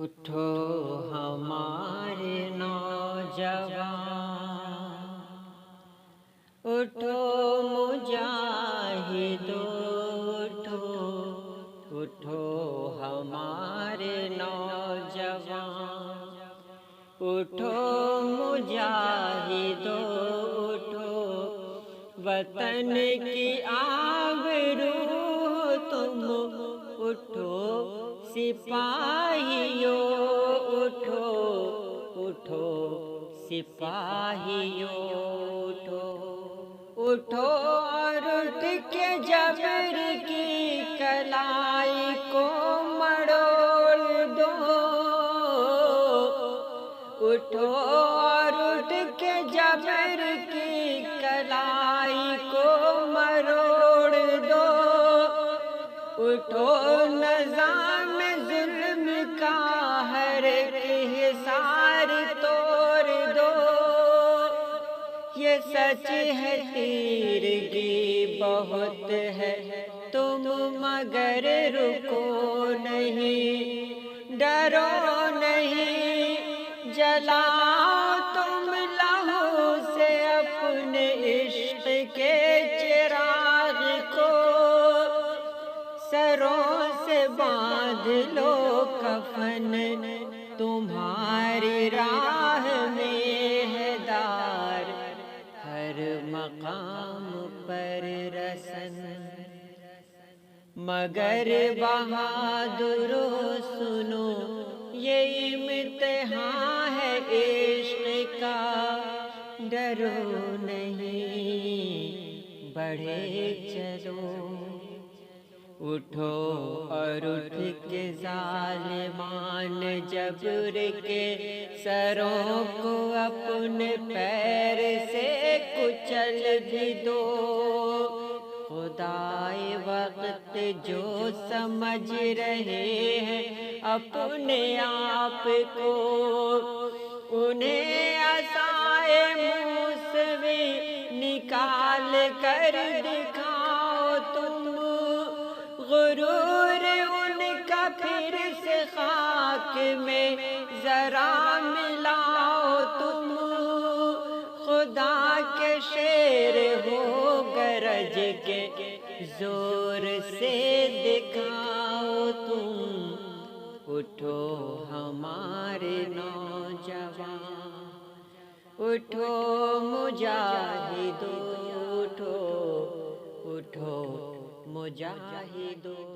اٹھو ہمارے نوجوان، اٹھو مجاہدوں، اٹھو اٹھو ہمارے نوجوان، اٹھو مجاہدوں، اٹھو وطن کی آبرو تم، اٹھو سپاہیوں، اٹھو اٹھو سپاہیوں، اٹھو اٹھو اور اٹھ کے جبر کی کلائی کو مڑوڑ دو، اٹھو اور اٹھ کے جبر کی کلائی کو مروڑ دو، اٹھو نظام ظلم کا ہر ایک حصار توڑ دو، یہ سچ ہے تیرگی بہت ہے تم مگر رکو نہیں، ڈرو نہیں، جلاؤ تم لہو سے اپنے عشق کے چراغ کو، سروں سے باندھ لو کفن، تمہاری راہ میں ہے دار، ہر مقام پر رسن، مگر بہادرو سنو یہ امتحان ہے عشق کا، ڈرو نہیں بڑھے چلو، اٹھو اور اٹھ کے ظالمان جبر کے سروں کو اپنے پیر سے کچل بھی دو، خدائے وقت جو سمجھ رہے ہیں اپنے آپ کو، انہیں عصائے موسوی نکال کر دکھاؤ تم، غرور ان کا پھر سے خاک میں ذرا ملاؤ تم، خدا کے شیر ہو گرج کے زور سے دکھاؤ تم، اٹھو ہمارے نوجوان، اٹھو مجاہدوں، اٹھو اٹھو مجاہدوں۔